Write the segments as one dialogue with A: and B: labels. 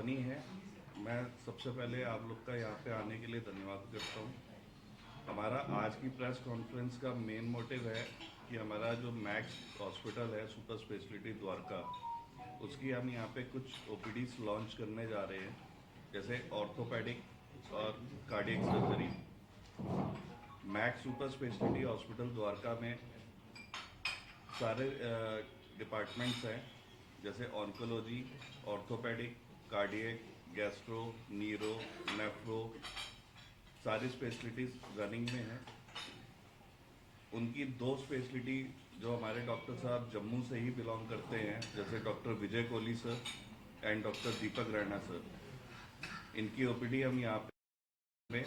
A: बनी है। मैं सबसे पहले आप लोग का यहाँ पे आने के लिए धन्यवाद करता हूँ। हमारा आज की प्रेस कॉन्फ्रेंस का मेन मोटिव है कि हमारा जो मैक्स हॉस्पिटल है सुपर स्पेशलिटी द्वारका, उसकी हम यहाँ पे कुछ ओपीडीज लॉन्च करने जा रहे हैं, जैसे ऑर्थोपेडिक और cardiac surgery. Max super speciality hospital Dwarka में सारे डिपार्टमेंट्स हैं, जैसे oncology, orthopedic, cardiac, gastro, neuro, nephro, सारी स्पेशलिटीज़ रनिंग में हैं। उनकी दो स्पेशलिटी जो हमारे डॉक्टर साहब जम्मू से ही बिलोंग करते हैं, जैसे doctor Vijay Kohli sir and doctor Deepak Raina sir, इनकी ओपीडी हम यहाँ पे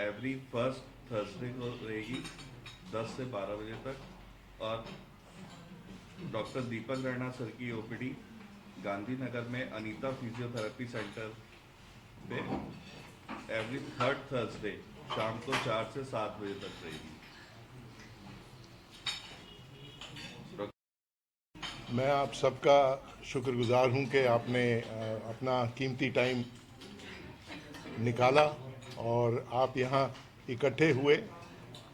A: एवरी फर्स्ट थर्सडे को रहेगी 10 से 12 बजे तक। और डॉक्टर दीपक रैना सर की ओपीडी गांधीनगर में अनीता फिजियोथेरेपी सेंटर पे एवरी थर्ड थर्सडे शाम को 4 से 7 बजे तक रहेगी।
B: मैं आप सबका शुक्रगुजार हूं कि आपने अपना कीमती टाइम निकाला और आप यहां इकट्ठे हुए।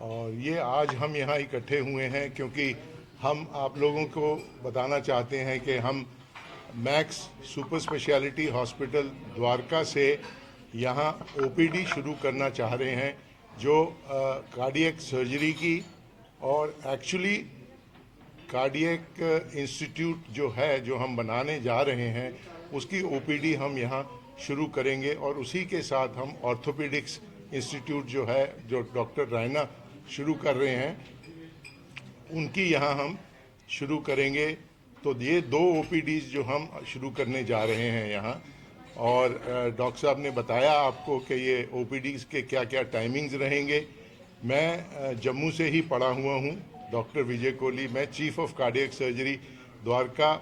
B: और ये आज हम यहां इकट्ठे हुए हैं क्योंकि हम आप लोगों को बताना चाहते हैं कि हम max super speciality hospital Dwarka से यहाँ ओपीडी शुरू करना चाह रहे हैं, जो कार्डियक सर्जरी की और एक्चुअली कार्डियक इंस्टीट्यूट जो है जो हम बनाने जा रहे हैं उसकी ओपीडी हम यहाँ शुरू करेंगे। और उसी के साथ हम ऑर्थोपेडिक्स इंस्टीट्यूट जो है जो डॉक्टर रैना शुरू कर रहे हैं उनकी यहाँ हम शुरू करेंगे। तो ये दो ओपीडीज जो हम शुरू करने जा रहे हैं यहाँ। और डॉक्टर साहब ने बताया आपको कि ये ओपीडीज के क्या क्या टाइमिंग्स रहेंगे। मैं जम्मू से ही पढ़ा हुआ हूँ, डॉक्टर विजय कोहली। मैं chief of cardiac surgery Dwarka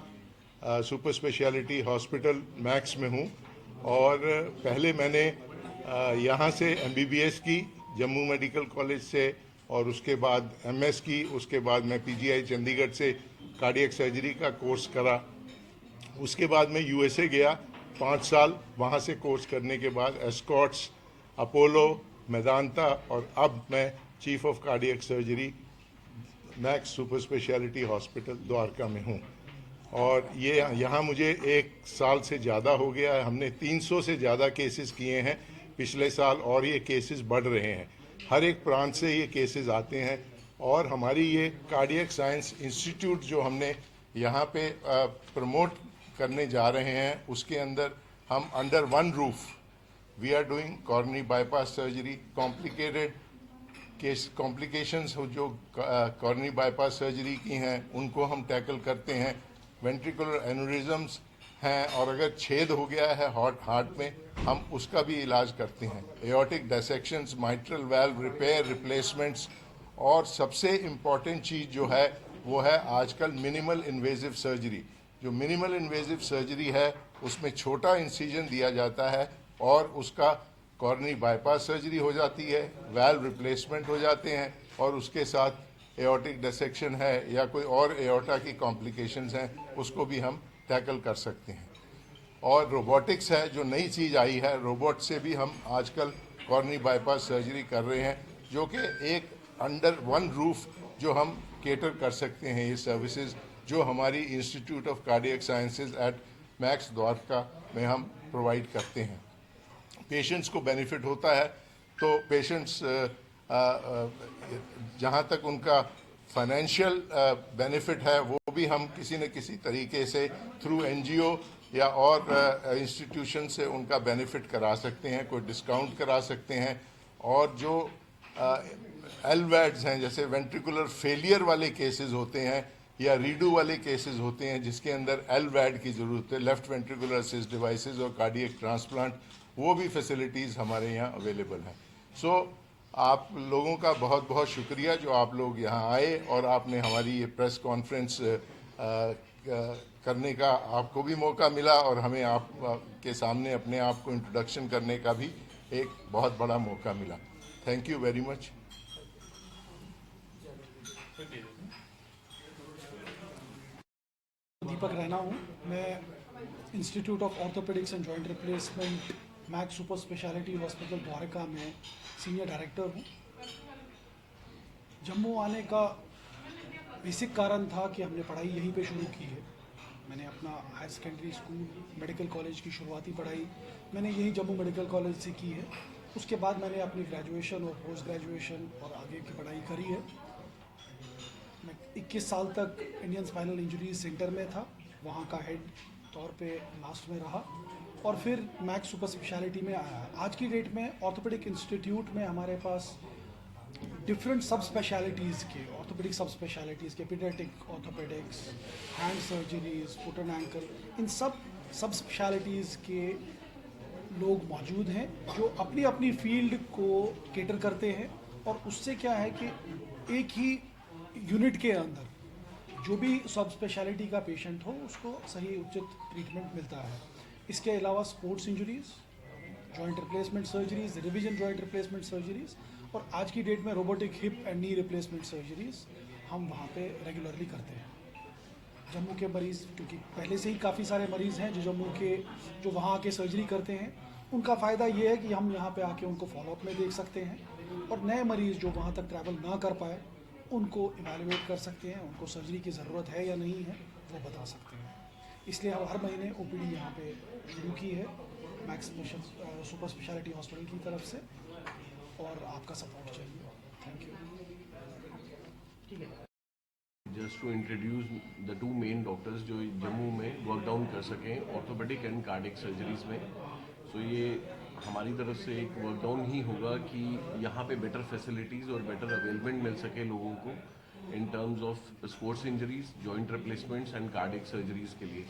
B: super speciality hospital max में हूँ। और पहले मैंने यहाँ से एमबीबीएस की जम्मू मेडिकल कॉलेज से, और उसके बाद एमएस की, उसके बाद मैं पीजीआई चंडीगढ़ से कार्डियक सर्जरी का कोर्स करा। उसके बाद मैं यूएसए गया 5 साल, वहाँ से कोर्स करने के बाद एस्कॉट्स, अपोलो, मेदांता, और अब मैं chief of cardiac surgery Max super speciality hospital Dwarka में हूँ। और ये यहाँ मुझे 1 साल से ज़्यादा हो गया है। हमने 300 से ज़्यादा केसेस किए हैं पिछले साल, और ये केसेस बढ़ रहे हैं। हर एक प्रांत से ये केसेस आते हैं। और हमारी ये कार्डियक साइंस इंस्टीट्यूट जो हमने यहाँ पे प्रमोट करने जा रहे हैं, उसके अंदर हम under one roof we are doing coronary bypass surgery, complicated case complications हो जो कॉर्नरी बाईपास सर्जरी की हैं उनको हम टैकल करते हैं। वेंट्रिकुलर एन्यूरिज्म्स हैं, और अगर छेद हो गया है हार्ट में, हम उसका भी इलाज करते हैं। Aortic dissections, mitral valve repair, replacements, और सबसे इम्पॉर्टेंट चीज़ जो है वो है आजकल मिनिमल इन्वेजिव सर्जरी। जो मिनिमल इन्वेजिव सर्जरी है उसमें छोटा इंसिजन दिया जाता है और उसका कॉर्नरी बाईपास सर्जरी हो जाती है, वाल्व रिप्लेसमेंट हो जाते हैं, और उसके साथ एओर्टिक डिसेक्शन है या कोई और एओर्टा की कॉम्प्लिकेशंस हैं उसको भी हम टैकल कर सकते हैं। और रोबोटिक्स है जो नई चीज़ आई है, रोबोट से भी हम आजकल कॉर्नरी बाईपास सर्जरी कर रहे हैं, जो कि एक अंडर वन रूफ जो हम केटर कर सकते हैं। ये सर्विसेज जो हमारी institute of cardiac sciences at max Dwarka में हम प्रोवाइड करते हैं। पेशेंट्स को बेनिफिट होता है। तो पेशेंट्स जहाँ तक उनका फाइनेंशियल बेनिफिट है वो भी हम किसी न किसी तरीके से थ्रू एनजीओ या और इंस्टीट्यूशन से उनका बेनिफिट करा सकते हैं, कोई डिस्काउंट करा सकते हैं। और जो एलवैड्स हैं, जैसे वेंट्रिकुलर फेलियर वाले केसेस होते हैं या रीडू वाले केसेस होते हैं जिसके अंदर एलवैड की ज़रूरत है, लेफ्ट वेंट्रिकुलर असिस्ट डिवाइसेस और कार्डियक ट्रांसप्लांट, वो भी फैसिलिटीज़ हमारे यहाँ अवेलेबल हैं। सो आप लोगों का बहुत बहुत शुक्रिया जो आप लोग यहाँ आए और आपने हमारी ये प्रेस कॉन्फ्रेंस करने का आपको भी मौका मिला, और हमें आप के सामने अपने आप को इंट्रोडक्शन करने का भी एक बहुत बड़ा मौका मिला। Thank you very much.
C: Deepak Raina हूँ। मैं institute of orthopaedics and joint replacement Max super speciality hospital Dwarka में सीनियर डायरेक्टर हूँ। जम्मू आने का बेसिक कारण था कि हमने पढ़ाई यहीं पे शुरू की है। मैंने अपना higher secondary school medical college की शुरुआती पढ़ाई मैंने यहीं जम्मू मेडिकल कॉलेज से की है। उसके बाद मैंने अपनी ग्रेजुएशन और पोस्ट ग्रेजुएशन और आगे की पढ़ाई करी है। मैं 21 साल तक इंडियन स्पाइनल इंजरीज सेंटर में था, वहाँ का हेड तौर पे लास्ट में रहा और फिर मैक्स सुपर स्पेशलिटी में आया। आज की डेट में ऑर्थोपेडिक इंस्टीट्यूट में हमारे पास डिफरेंट सब स्पेशलिटीज़ के ऑर्थोपेडिक सब स्पेशलिटीज़ के paediatric orthopaedics, hand surgeries, foot and ankle, इन सब स्पेशलिटीज़ के लोग मौजूद हैं जो अपनी अपनी फील्ड को केटर करते हैं। और उससे क्या है कि एक ही यूनिट के अंदर जो भी सब स्पेशलिटी का पेशेंट हो उसको सही उचित ट्रीटमेंट मिलता है। इसके अलावा sports injuries, joint replacement surgeries, revision joint replacement surgeries और आज की डेट में robotic hip and knee replacement surgeries हम वहाँ पे रेगुलरली करते हैं। जम्मू के मरीज़, क्योंकि पहले से ही काफ़ी सारे मरीज़ हैं जो जम्मू के जो वहाँ आके सर्जरी करते हैं, उनका फ़ायदा ये है कि हम यहाँ पे आके उनको फॉलोअप में देख सकते हैं और नए मरीज़ जो वहाँ तक ट्रैवल ना कर पाए उनको इवैल्यूएट कर सकते हैं, उनको सर्जरी की ज़रूरत है या नहीं है वो बता सकते हैं। इसलिए हम हर महीने OPD यहाँ पे शुरू की है मैक्स सुपर स्पेशलिटी हॉस्पिटल की तरफ से और आपका सपोर्ट चाहिए। Thank you.
D: Just to introduce the two main doctors जो जम्मू में वर्क डाउन कर सकें ऑर्थोपेडिक एंड कार्डियक सर्जरीज में। सो ये हमारी तरफ से एक वर्क डाउन ही होगा कि यहाँ पे बेटर फैसिलिटीज़ और बेटर अवेलमेंट मिल सके लोगों को in terms of sports injuries, joint replacements and cardiac surgeries के लिए।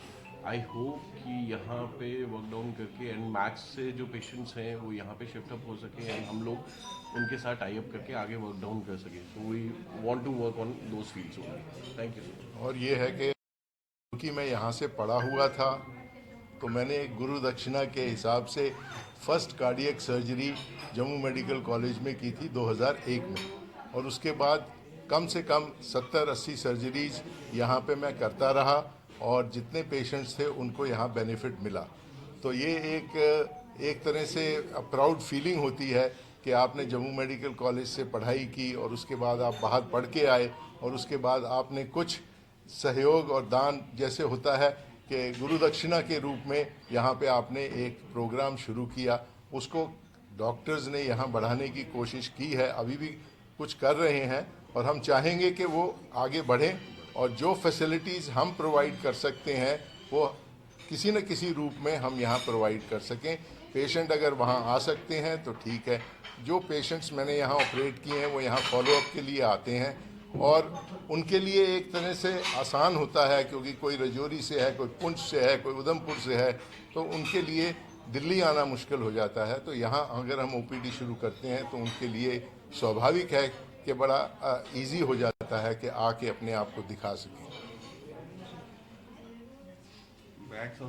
D: आई होप कि यहाँ पे वर्क डाउन करके एंड मैक्स से जो पेशेंट्स हैं वो यहाँ पे शिफ्ट अप हो सके एंड हम लोग उनके साथ टाई अप करके आगे वर्क डाउन कर सकें। So we want to work on those fields only. Thank you.
B: और ये है कि क्योंकि मैं यहाँ से पढ़ा हुआ था तो मैंने एक गुरु दक्षिणा के हिसाब से first cardiac surgery Jammu medical college में की थी 2001 में और उसके बाद कम से कम 70-80 सर्जरीज यहाँ पे मैं करता रहा और जितने पेशेंट्स थे उनको यहाँ बेनिफिट मिला। तो ये एक तरह से प्राउड फीलिंग होती है कि आपने जम्मू मेडिकल कॉलेज से पढ़ाई की और उसके बाद आप बाहर पढ़ के आए और उसके बाद आपने कुछ सहयोग और दान जैसे होता है कि गुरु दक्षिणा के रूप में यहाँ पे आपने एक प्रोग्राम शुरू किया, उसको डॉक्टर्स ने यहाँ बढ़ाने की कोशिश की है, अभी भी कुछ कर रहे हैं और हम चाहेंगे कि वो आगे बढ़ें और जो फैसिलिटीज़ हम प्रोवाइड कर सकते हैं वो किसी न किसी रूप में हम यहाँ प्रोवाइड कर सकें। पेशेंट अगर वहाँ आ सकते हैं तो ठीक है, जो पेशेंट्स मैंने यहाँ ऑपरेट किए हैं वो यहाँ फॉलोअप के लिए आते हैं और उनके लिए एक तरह से आसान होता है क्योंकि कोई रजौरी से है, कोई पुंछ से है, कोई उधमपुर से है, तो उनके लिए दिल्ली आना मुश्किल हो जाता है। तो यहाँ अगर हम OPD शुरू करते हैं तो उनके लिए स्वाभाविक है कि बड़ा इजी हो जाता है कि आके अपने आप को दिखा सकें।
A: मैक्स